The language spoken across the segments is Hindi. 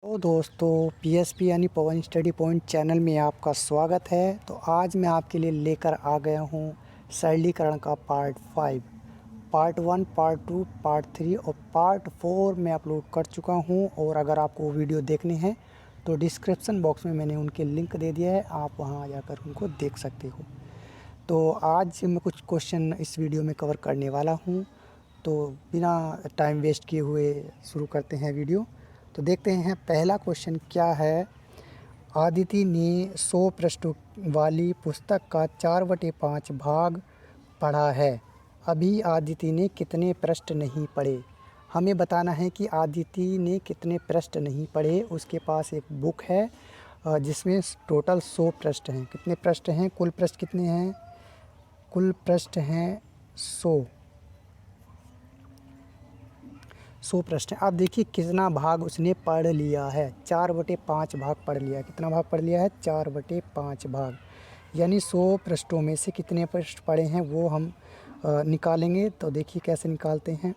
तो दोस्तों पीएसपी यानी पवन स्टडी पॉइंट चैनल में आपका स्वागत है। तो आज मैं आपके लिए लेकर आ गया हूँ सरलीकरण का पार्ट 5। पार्ट 1, पार्ट 2, पार्ट 3 और पार्ट 4 मैं अपलोड कर चुका हूँ। और अगर आपको वीडियो देखने हैं तो डिस्क्रिप्शन बॉक्स में मैंने उनके लिंक दे दिया है, आप वहाँ जाकर उनको देख सकते हो। तो आज मैं कुछ क्वेश्चन इस वीडियो में कवर करने वाला हूँ। तो बिना टाइम वेस्ट किए हुए शुरू करते हैं वीडियो। तो देखते हैं पहला क्वेश्चन क्या है। आदिति ने 100 पृष्ठों वाली पुस्तक का 4/5 भाग पढ़ा है। अभी आदिति ने कितने पृष्ठ नहीं पढ़े। हमें बताना है कि आदिति ने कितने पृष्ठ नहीं पढ़े। उसके पास एक बुक है जिसमें टोटल 100 पृष्ठ हैं। कितने पृष्ठ हैं, कुल पृष्ठ कितने हैं? कुल पृष्ठ हैं 100 पृष्ठ हैं। अब देखिए कितना भाग उसने पढ़ लिया है। 4/5 भाग पढ़ लिया है। कितना भाग पढ़ लिया है? 4/5 भाग। यानी 100 पृष्ठों में से कितने पृष्ठ पढ़े हैं वो हम निकालेंगे। तो देखिए कैसे निकालते हैं।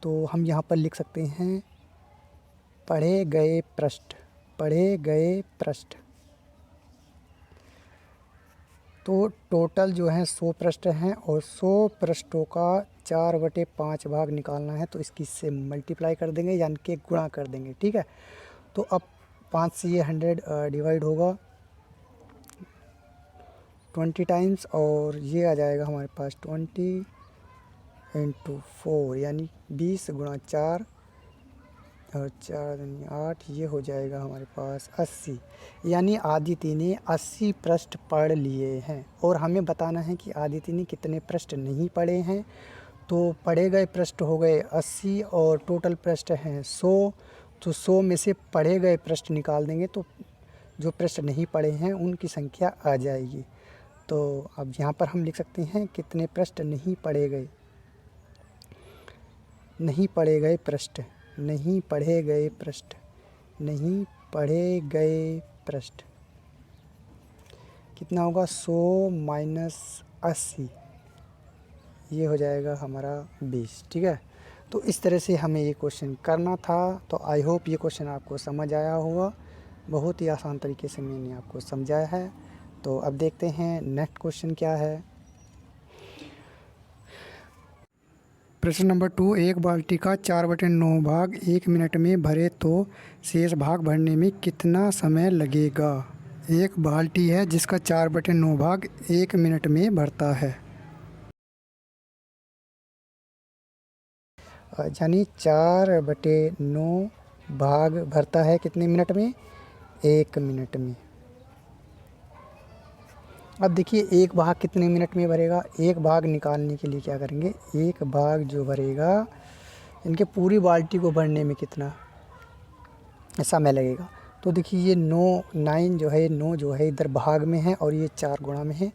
तो हम यहाँ पर लिख सकते हैं पढ़े गए पृष्ठ। पढ़े गए पृष्ठ। तो टोटल जो है 100 पृष्ठ हैं और 100 पृष्ठों का 4/5 भाग निकालना है। तो इसकी से मल्टीप्लाई कर देंगे यानी कि गुणा कर देंगे। ठीक है। तो अब 5 से ये 100 डिवाइड होगा 20 टाइम्स और ये आ जाएगा हमारे पास 20 × 4 यानी 20 × 4 और 4 दूनी 8, ये हो जाएगा हमारे पास 80। यानी आदिति ने 80 पृष्ठ पढ़ लिए हैं। और हमें बताना है कि आदिति ने कितने पृष्ठ नहीं पढ़े हैं। तो पढ़े गए पृष्ठ हो गए 80 और टोटल पृष्ठ हैं 100। तो 100 में से पढ़े गए पृष्ठ निकाल देंगे तो जो पृष्ठ नहीं पढ़े हैं उनकी संख्या आ जाएगी। तो अब यहाँ पर हम लिख सकते हैं कितने पृष्ठ नहीं पढ़े गए। नहीं पढ़े गए पृष्ठ, नहीं पढ़े गए पृष्ठ, नहीं पढ़े गए पृष्ठ कितना होगा? 100 - 80, ये हो जाएगा हमारा 20। ठीक है। तो इस तरह से हमें ये क्वेश्चन करना था। तो आई होप ये क्वेश्चन आपको समझ आया होगा। बहुत ही आसान तरीके से मैंने आपको समझाया है। तो अब देखते हैं नेक्स्ट क्वेश्चन क्या है। प्रश्न नंबर 2, एक बाल्टी का 4/9 भाग 1 मिनट में भरे तो शेष भाग भरने में कितना समय लगेगा? एक बाल्टी है जिसका 4/9 भाग 1 मिनट में भरता है। यानी 4/9 भाग भरता है कितने मिनट में? 1 मिनट में। अब देखिए एक भाग कितने मिनट में भरेगा। एक भाग निकालने के लिए क्या करेंगे, एक भाग जो भरेगा इनके पूरी बाल्टी को भरने में कितना समय लगेगा। तो देखिए ये 9 जो है, 9 जो है इधर भाग में है और ये 4 गुणा में है।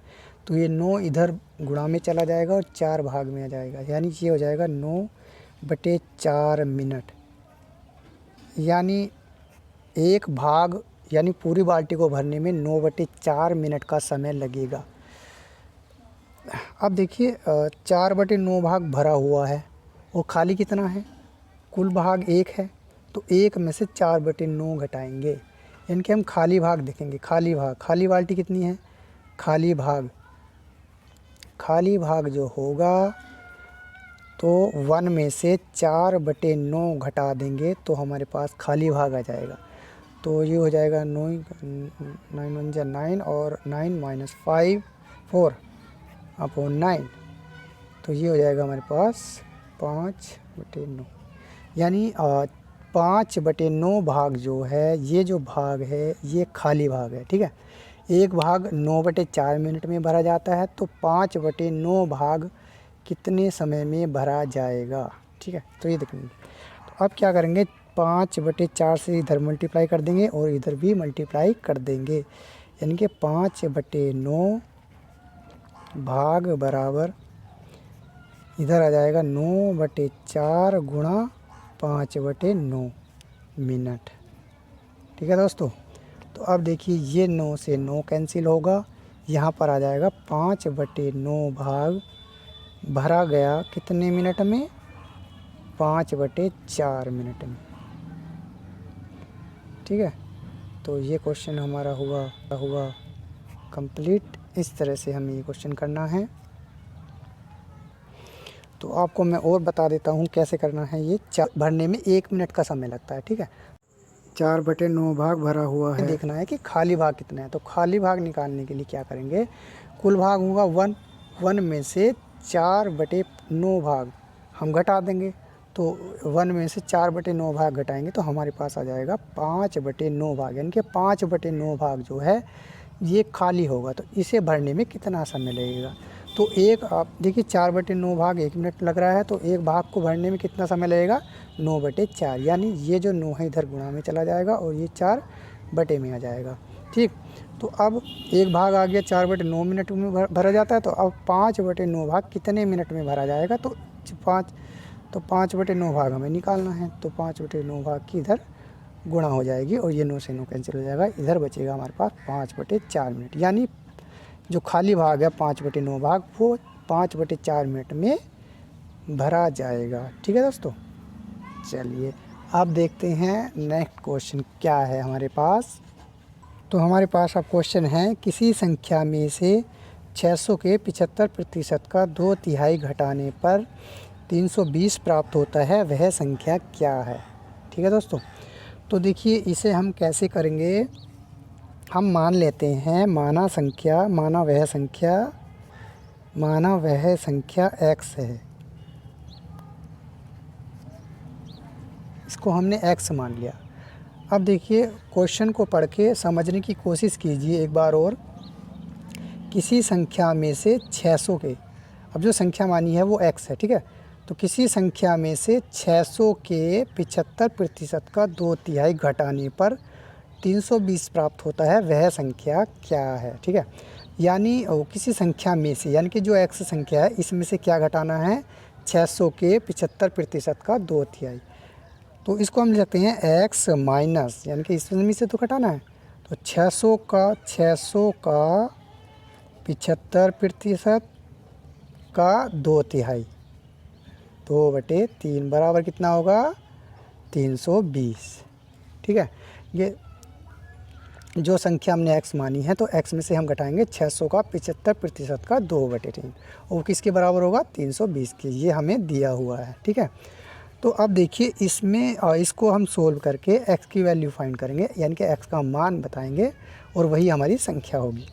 तो ये 9 इधर गुणा में चला जाएगा और 4 भाग में आ जाएगा। यानी ये हो जाएगा 9/4 मिनट। यानी एक भाग यानी पूरी बाल्टी को भरने में 9/4 मिनट का समय लगेगा। अब देखिए 4/9 भाग भरा हुआ है और खाली कितना है? कुल भाग 1 है। तो 1 में से 4/9 घटाएंगे यानी कि हम खाली भाग देखेंगे। खाली भाग, खाली बाल्टी कितनी है? खाली भाग, खाली भाग जो होगा तो 1 में से 4/9 घटा देंगे तो हमारे पास खाली भाग आ जाएगा। तो ये हो जाएगा 9 1 जा 9 और 9 - 5 4/9। तो ये हो जाएगा हमारे पास 5/9। यानी 5/9 भाग जो है, ये जो भाग है ये खाली भाग है। ठीक है। एक भाग 9/4 मिनट में भरा जाता है। तो 5/9 भाग कितने समय में भरा जाएगा? ठीक है। तो ये देखेंगे। तो अब क्या करेंगे, 5/4 से इधर मल्टीप्लाई कर देंगे और इधर भी मल्टीप्लाई कर देंगे। यानी कि 5/9 भाग बराबर इधर आ जाएगा 9/4 गुणा 5/9 मिनट। ठीक है दोस्तों। तो अब देखिए ये 9 से 9 कैंसिल होगा। यहाँ पर आ जाएगा 5/9 भाग भरा गया कितने मिनट में? 5/4 मिनट में। ठीक है। तो ये क्वेश्चन हमारा हुआ कंप्लीट। इस तरह से हमें ये क्वेश्चन करना है। तो आपको मैं और बता देता हूँ कैसे करना है। ये भरने में 1 मिनट का समय लगता है, ठीक है। 4/9 भाग भरा हुआ है। देखना है कि खाली भाग कितना है। तो खाली भाग निकालने के लिए क्या करेंगे, कुल भाग होगा 1 में से 4/9 भाग हम घटा देंगे। तो 1 में से 4/9 भाग घटाएंगे तो हमारे पास आ जाएगा 5/9 भाग, यानी कि 5/9 भाग जो है ये खाली होगा। तो इसे भरने में कितना समय लगेगा। तो एक आप देखिए 4/9 भाग 1 मिनट लग रहा है, तो एक भाग को भरने में कितना समय लगेगा, 9/4, यानी ये जो 9 है इधर गुणा में चला जाएगा और ये 4 बटे में आ जाएगा, ठीक। तो अब एक भाग आ गया 4/9 मिनट में भरा जाता है। तो अब 5/9 भाग कितने मिनट में भरा जाएगा, तो 5/9 भाग हमें निकालना है। तो 5/9 भाग की इधर गुणा हो जाएगी और ये 9 से 9 कैंसिल हो जाएगा। इधर बचेगा हमारे पास 5/4 मिनट, यानी जो खाली भाग है 5/9 भाग वो 5/4 मिनट में भरा जाएगा, ठीक है दोस्तों। चलिए अब देखते हैं नेक्स्ट क्वेश्चन क्या है हमारे पास। तो हमारे पास अब क्वेश्चन है, किसी संख्या में से 600 के 75% का 2/3 घटाने पर 320 प्राप्त होता है, वह संख्या क्या है, ठीक है दोस्तों। तो देखिए इसे हम कैसे करेंगे, हम मान लेते हैं माना वह संख्या x है। इसको हमने x मान लिया। अब देखिए क्वेश्चन को पढ़ के समझने की कोशिश कीजिए एक बार और। किसी संख्या में से 600 के, अब जो संख्या मानी है वो x है, ठीक है। तो किसी संख्या में से 600 के 75% का 2/3 घटाने पर 320 प्राप्त होता है, वह संख्या क्या है, ठीक है। यानी किसी संख्या में से, यानी कि जो x संख्या है इसमें से क्या घटाना है, 600 के 75% का 2/3। तो इसको हम लिख सकते हैं x माइनस, यानी कि इसमें से तो घटाना है। तो 600 का 75% का 2/3, 2/3 बराबर कितना होगा, 320, ठीक है। ये जो संख्या हमने x मानी है, तो x में से हम घटाएंगे 600 का 75% का 2/3, और किसके बराबर होगा, 320 के। ये हमें दिया हुआ है, ठीक है। तो अब देखिए इसमें इसको हम सोल्व करके x की वैल्यू फाइंड करेंगे, यानी कि x का मान बताएंगे और वही हमारी संख्या होगी।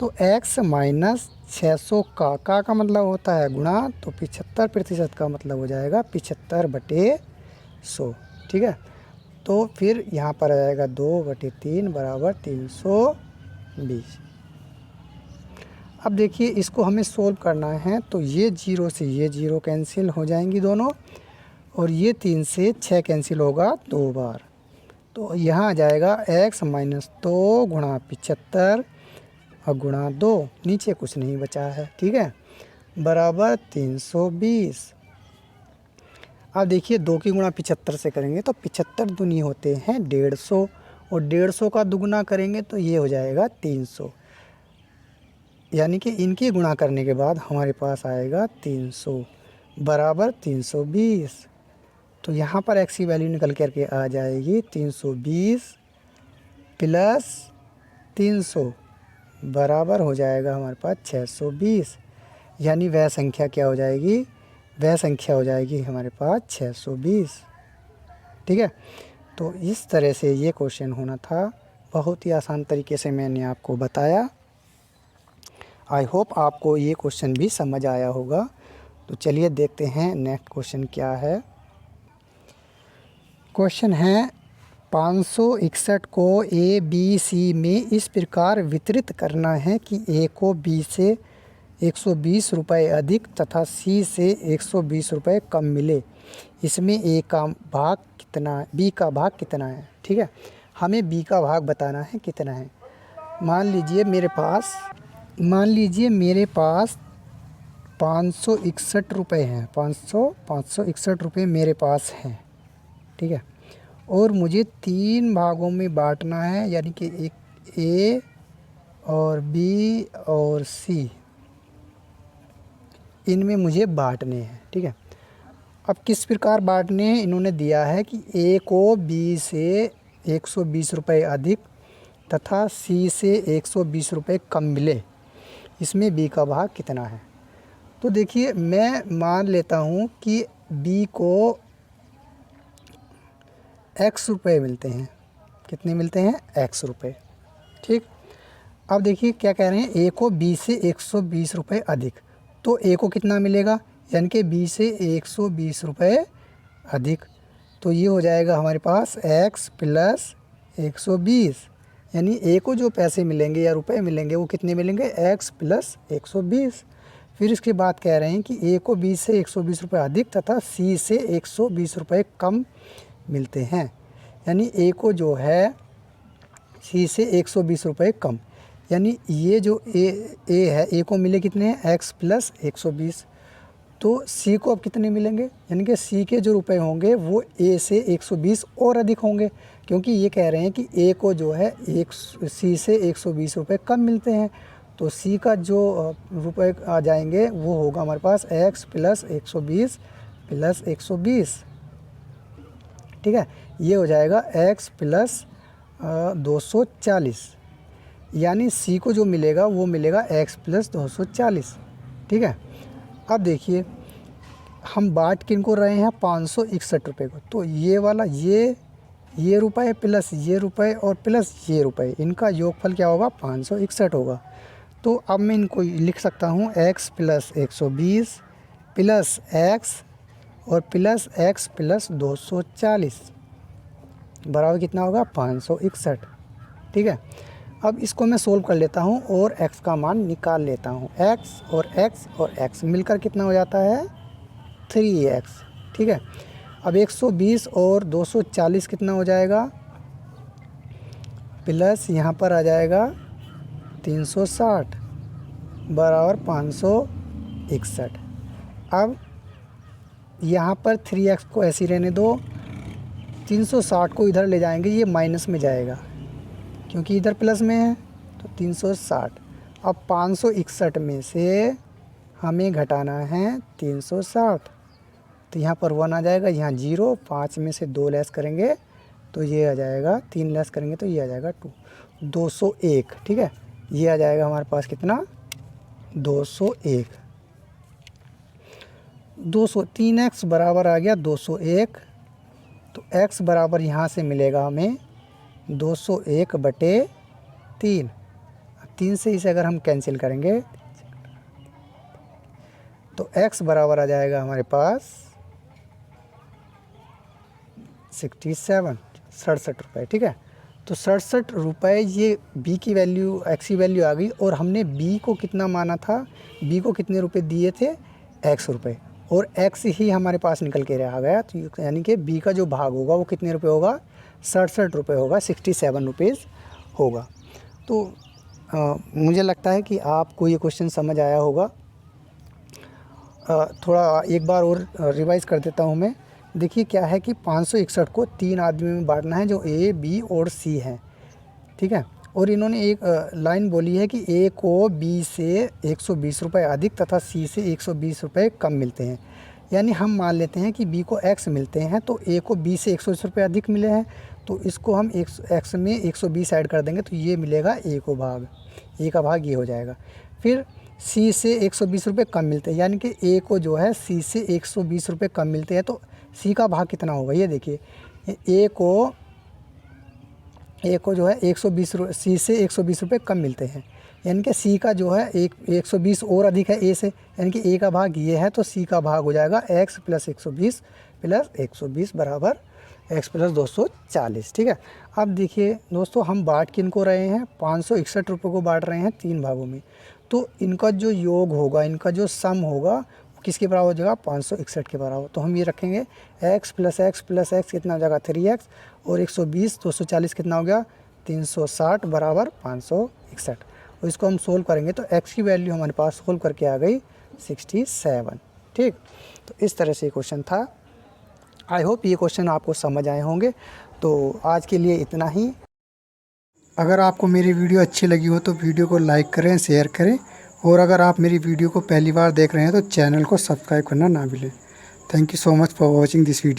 तो x माइनस 600 का मतलब होता है गुणा, तो 75% का मतलब हो जाएगा 75/100, ठीक है। तो फिर यहाँ पर आ जाएगा 2/3 बराबर 320। अब देखिए इसको हमें सोल्व करना है। तो ये 0 से ये 0 कैंसिल हो जाएंगी दोनों, और ये 3 से 6 कैंसिल होगा 2 बार। तो यहाँ आ जाएगा x माइनस 2 गुणा 75 और गुणा 2, नीचे कुछ नहीं बचा है, ठीक है, बराबर 320। अब देखिए 2 की गुणा 75 से करेंगे तो 75 दूनी होते हैं 150, और 150 का दुगुना करेंगे तो ये हो जाएगा 300, यानी कि इनकी गुणा करने के बाद हमारे पास आएगा 300 बराबर 320। तो यहाँ पर x की वैल्यू निकल करके आ जाएगी 320 प्लस 300 बराबर हो जाएगा हमारे पास 620, यानी वह संख्या क्या हो जाएगी, वह संख्या हो जाएगी हमारे पास 620, ठीक है। तो इस तरह से ये क्वेश्चन होना था, बहुत ही आसान तरीके से मैंने आपको बताया। आई होप आपको ये क्वेश्चन भी समझ आया होगा। तो चलिए देखते हैं नेक्स्ट क्वेश्चन क्या है। क्वेश्चन है 561 को ए बी सी में इस प्रकार वितरित करना है कि ए को बी से 120 रुपये अधिक तथा सी से 120 रुपये कम मिले। इसमें ए का भाग कितना, बी का भाग कितना है, ठीक है। हमें बी का भाग बताना है कितना है। मान लीजिए मेरे पास 561 रुपये हैं, 561 रुपये मेरे पास हैं, ठीक है। और मुझे 3 भागों में बांटना है, यानी कि एक ए और बी और सी, इनमें मुझे बांटने हैं, ठीक है। अब किस प्रकार बांटने हैं, इन्होंने दिया है कि ए को बी से 120 रुपये अधिक तथा सी से 120 रुपये कम मिले, इसमें बी का भाग कितना है। तो देखिए मैं मान लेता हूँ कि बी को x रुपये मिलते हैं। कितने मिलते हैं? x रुपये। ठीक। अब देखिए क्या कह रहे हैं, ए को बी से 120 रुपये अधिक, तो ए को कितना मिलेगा, यानी कि बी से 120 रुपये अधिक। तो ये हो जाएगा हमारे पास x प्लस 120, यानी ए को जो पैसे मिलेंगे या रुपए मिलेंगे वो कितने मिलेंगे, x प्लस 120। फिर इसके बाद कह रहे हैं कि ए को बी से 120 रुपये अधिक तथा सी से 120 रुपये कम मिलते हैं, यानी ए को जो है सी से 120 रुपये कम, यानी ये जो ए है, ए को मिले कितने हैं, x प्लस 120। तो सी को अब कितने मिलेंगे, यानी कि सी के जो रुपए होंगे वो ए से 120 और अधिक होंगे, क्योंकि ये कह रहे हैं कि ए को जो है सी से 120 रुपये कम मिलते हैं। तो सी का जो रुपए आ जाएंगे वो होगा हमारे पास x प्लस 120 प्लस 120। ठीक है, ये हो जाएगा x प्लस 240, यानी सी को जो मिलेगा वो मिलेगा x प्लस 240। ठीक है। अब देखिए हम बांट किन को रहे हैं, 561 रुपये को। तो ये वाला ये रुपए प्लस ये रुपए और प्लस ये रुपए, इनका योगफल क्या होगा, 561 होगा। तो अब मैं इनको लिख सकता हूँ x प्लस 120 प्लस x और प्लस x प्लस 240 बराबर कितना होगा, 561। ठीक है। अब इसको मैं सोल्व कर लेता हूँ और x का मान निकाल लेता हूँ। x और x मिलकर कितना हो जाता है, 3x। ठीक है। अब 120 और 240 कितना हो जाएगा, प्लस यहाँ पर आ जाएगा 360 बराबर 561। अब यहाँ पर 3x को ऐसे ही रहने दो, 360 को इधर ले जाएंगे, ये माइनस में जाएगा क्योंकि इधर प्लस में है, तो 360। अब 561 में से हमें घटाना है 360, तो यहाँ पर 1 आ जाएगा, यहाँ 0, 5 में से 2 लेस करेंगे तो ये आ जाएगा, 3 लेस करेंगे तो ये आ जाएगा 201। ठीक है, ये आ जाएगा हमारे पास कितना, 201। 3x बराबर आ गया 201, तो x बराबर यहाँ से मिलेगा हमें 201/3। 3 से इसे अगर हम कैंसिल करेंगे तो x बराबर आ जाएगा हमारे पास 67 रुपये। ठीक है, तो 67 रुपये ये b की वैल्यू, x की वैल्यू आ गई। और हमने b को कितना माना था, b को कितने रुपए दिए थे, x रुपये, और x ही हमारे पास निकल के आ गया। तो यानी कि b का जो भाग होगा वो कितने रुपए होगा, 67 रुपये होगा, 67 रुपीज़ होगा। तो मुझे लगता है कि आपको ये क्वेश्चन समझ आया होगा। थोड़ा एक बार और रिवाइज़ कर देता हूँ मैं। देखिए क्या है कि 561 को 3 आदमी में बांटना है जो A, B और C हैं। ठीक है, और इन्होंने एक लाइन बोली है कि A को B से 120 रुपये अधिक तथा C से 120 रुपये कम मिलते हैं। यानी हम मान लेते हैं कि B को X मिलते हैं, तो A को B से 120 रुपये अधिक मिले हैं, तो इसको हम X में 120 ऐड कर देंगे तो ये मिलेगा A को भाग, A का भाग ये हो जाएगा। फिर C से 120 रुपये कम मिलते हैं, यानी कि A को जो है C से 120 रुपये कम मिलते हैं, तो C का भाग कितना होगा, ये देखिए A को जो है 120 C से 120 रुपये कम मिलते हैं, यानी कि C का जो है 120 और अधिक है A से, यानी कि A का भाग ये है, तो C का भाग हो जाएगा x प्लस 120 प्लस 120 बराबर x प्लस 240। ठीक है। अब देखिए दोस्तों, हम बांट किन को रहे हैं, 561 रुपये को बांट रहे हैं 3 भागों में, तो इनका जो योग होगा, इनका जो सम होगा किसके बराबर हो जाएगा, 561 के बराबर। तो हम ये रखेंगे x plus x plus x कितना हो जाएगा, 3x, और 120 240 कितना हो गया, 360 बराबर 561। और इसको हम सोल्व करेंगे तो x की वैल्यू हमारे पास सोल्व करके आ गई 67। ठीक, तो इस तरह से क्वेश्चन था। आई होप ये क्वेश्चन आपको समझ आए होंगे। तो आज के लिए इतना ही। अगर आपको मेरी वीडियो अच्छी लगी हो तो वीडियो को लाइक करें, शेयर करें, और अगर आप मेरी वीडियो को पहली बार देख रहे हैं तो चैनल को सब्सक्राइब करना ना भूलें। Thank you so much for watching this video.